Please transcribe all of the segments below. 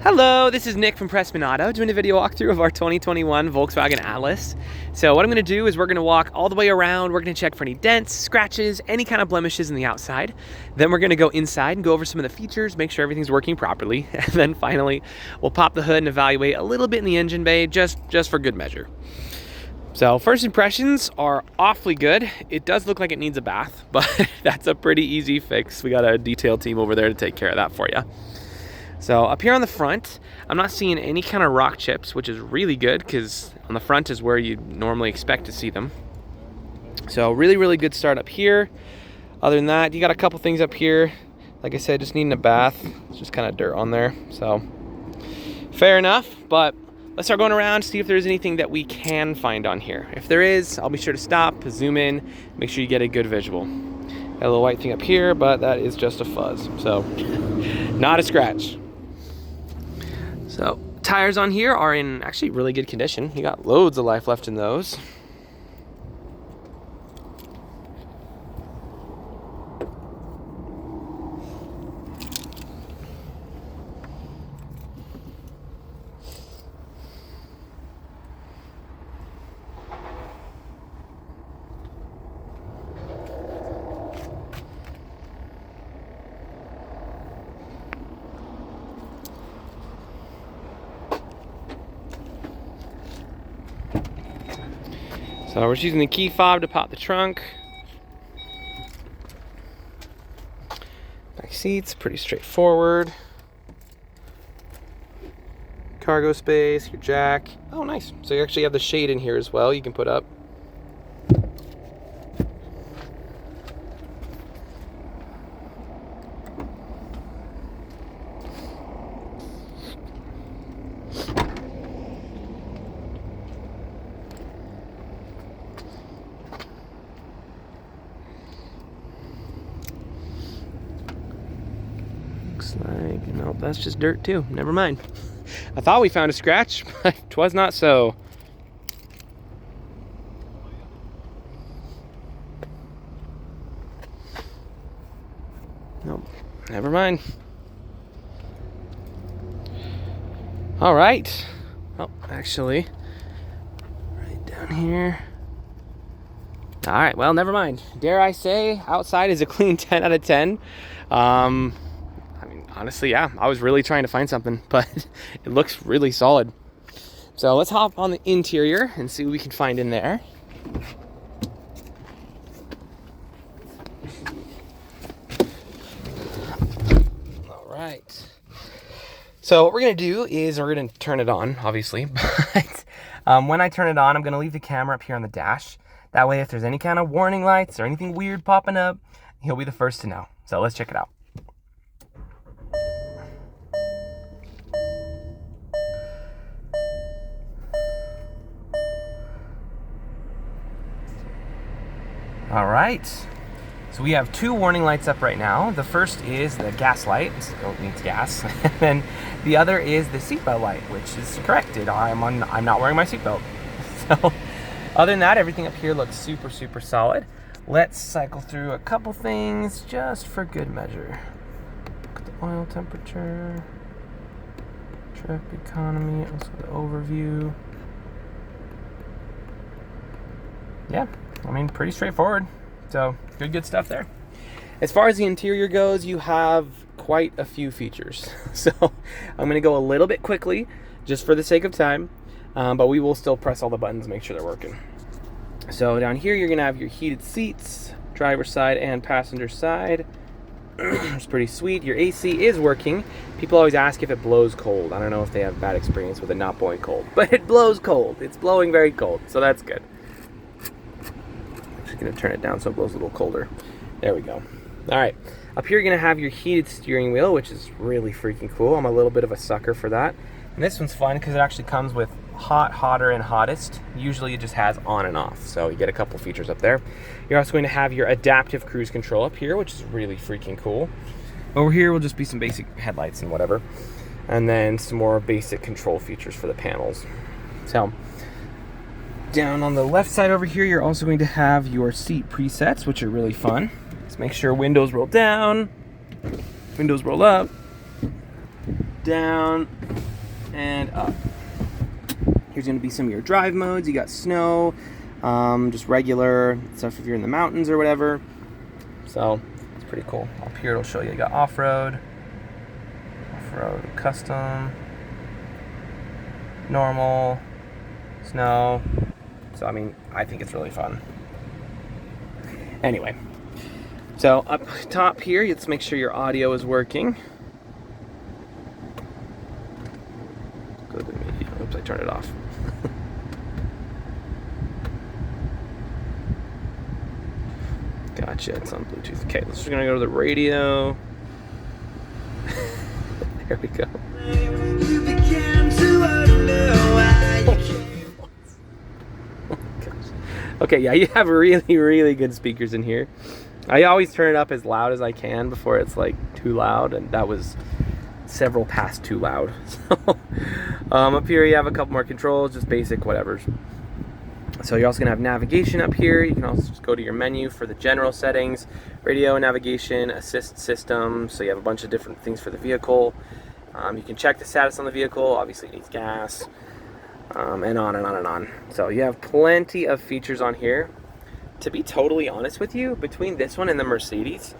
Hello, this is Nick from Prestman Auto doing a video walkthrough of our 2021 Volkswagen Atlas. So what I'm going to do is we're going to walk all the way around. We're going to check for any dents, scratches, any kind of blemishes in the outside. Then we're going to go inside and go over some of the features, make sure everything's working properly. And then finally, we'll pop the hood and evaluate a little bit in the engine bay just for good measure. So first impressions are awfully good. It does look like it needs a bath, but that's a pretty easy fix. We got a detail team over there to take care of that for you. So up here on the front, I'm not seeing any kind of rock chips, which is really good because on the front is where you normally expect to see them. So really good start up here. Other than that, you got a couple things up here. Like I said, just needing a bath. It's just kind of dirt on there. So fair enough, but let's start going around, see if there's anything that we can find on here. If there is, I'll be sure to stop, zoom in, make sure you get a good visual. Got a little white thing up here, but that is just a fuzz. So not a scratch. So tires on here are in actually really good condition. You got loads of life left in those. So we're just using the key fob to pop the trunk. Back seats, pretty straightforward. Cargo space, your jack. Oh, nice. So you actually have the shade in here as well you can put up. Looks like, nope, that's just dirt too. Never mind. I thought we found a scratch, but 'twas not so. Nope, never mind. All right. Oh, actually, right down here. All right, well, never mind. Dare I say, outside is a clean 10 out of 10. Honestly, yeah, I was really trying to find something, but it looks really solid. So let's hop on the interior and see what we can find in there. All right. So what we're gonna do is we're gonna turn it on, obviously, but when I turn it on, I'm gonna leave the camera up here on the dash. That way, if there's any kind of warning lights or anything weird popping up, he'll be the first to know. So let's check it out. All right, so we have two warning lights up right now. The first is the gas light, so it needs gas. And then the other is the seatbelt light, which is corrected. I'm not wearing my seatbelt. So other than that, everything up here looks super solid. Let's cycle through a couple things just for good measure. Look at the oil temperature, trip economy, also the overview. Yeah, I mean, pretty straightforward. So good stuff there. As far as the interior goes, you have quite a few features. So I'm gonna go a little bit quickly just for the sake of time, but we will still press all the buttons and make sure they're working. So down here, you're gonna have your heated seats, driver's side and passenger side. It's pretty sweet. Your AC is working. People always ask if it blows cold. I don't know if they have bad experience with it not blowing cold, but it blows cold. It's blowing very cold, so that's good. Gonna turn it down so it blows a little colder. There we go. All right, up here you're gonna have your heated steering wheel, which is really freaking cool. I'm a little bit of a sucker for that. And this one's fun because it actually comes with hot, hotter, and hottest. Usually it just has on and off, so you get a couple features up there. You're also going to have your adaptive cruise control up here, which is really freaking cool. Over here will just be some basic headlights and whatever, and then some more basic control features for the panels. So down on the left side over here, you're also going to have your seat presets, which are really fun. Let's make sure windows roll down, windows roll up, down, and up. Here's going to be some of your drive modes. You got snow, just regular stuff if you're in the mountains or whatever. So it's pretty cool. Up here it'll show you got off-road, custom, normal, snow. So I mean, I think it's really fun. Anyway, so up top here, let's make sure your audio is working. Go to the media. Oops, I turned it off. Gotcha, it's on Bluetooth. Okay, let's just gonna go to the radio. There we go. You began to wonder why you came. Oh gosh. Okay, yeah, you have really, really good speakers in here. I always turn it up as loud as I can before it's like too loud, and that was several past too loud. So up here you have a couple more controls, just basic whatevers. So you're also gonna have navigation up here. You can also just go to your menu for the general settings, radio, navigation, assist system. So you have a bunch of different things for the vehicle. You can check the status on the vehicle. Obviously it needs gas, and on and on and on. So you have plenty of features on here. To be totally honest with you, between this one and the Mercedes,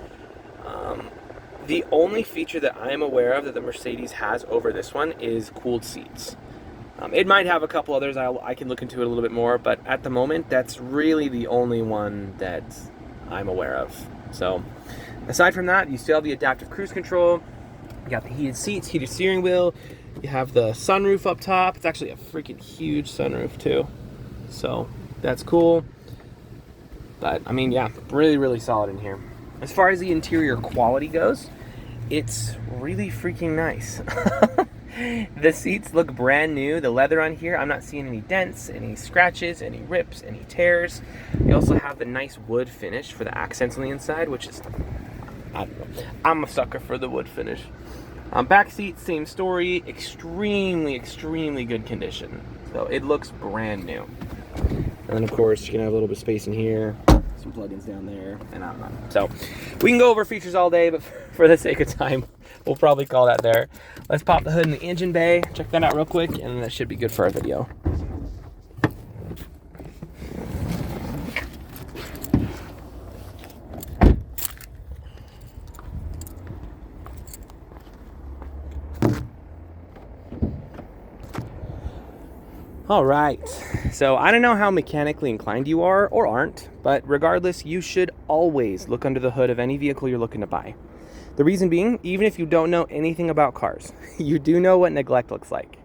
the only feature that I am aware of that the Mercedes has over this one is cooled seats. It might have a couple others. I can look into it a little bit more, but at the moment, that's really the only one that I'm aware of. So, aside from that, you still have the adaptive cruise control. You got the heated seats, heated steering wheel. You have the sunroof up top. It's actually a freaking huge sunroof too. So, that's cool. But, I mean, yeah, really, really solid in here. As far as the interior quality goes, it's really freaking nice. The seats look brand new. The leather on here, I'm not seeing any dents, any scratches, any rips, any tears. You also have the nice wood finish for the accents on the inside, which is, I don't know, I'm a sucker for the wood finish. Back seat, same story, extremely, extremely good condition. So it looks brand new. And then of course you can have a little bit of space in here, some plugins down there, and on and on. So we can go over features all day, but for the sake of time, we'll probably call that there. Let's pop the hood in the engine bay, check that out real quick, and that should be good for our video. All right, so I don't know how mechanically inclined you are or aren't, but regardless, you should always look under the hood of any vehicle you're looking to buy. The reason being, even if you don't know anything about cars, you do know what neglect looks like.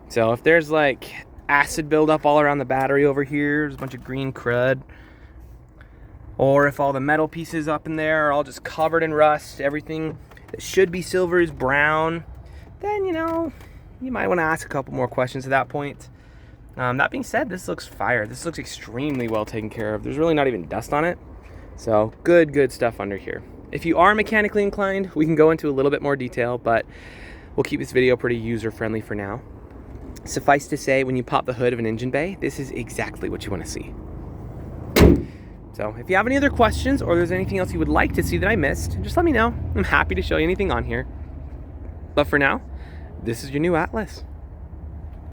So if there's like acid buildup all around the battery over here, there's a bunch of green crud, or if all the metal pieces up in there are all just covered in rust, everything that should be silver is brown, then, you know, you might want to ask a couple more questions at that point. That being said, this looks fire. This looks extremely well taken care of. There's really not even dust on it. So good stuff under here. If you are mechanically inclined, we can go into a little bit more detail, but we'll keep this video pretty user-friendly for now. Suffice to say, when you pop the hood of an engine bay, this is exactly what you want to see. So if you have any other questions or there's anything else you would like to see that I missed, just let me know. I'm happy to show you anything on here. But for now, this is your new Atlas.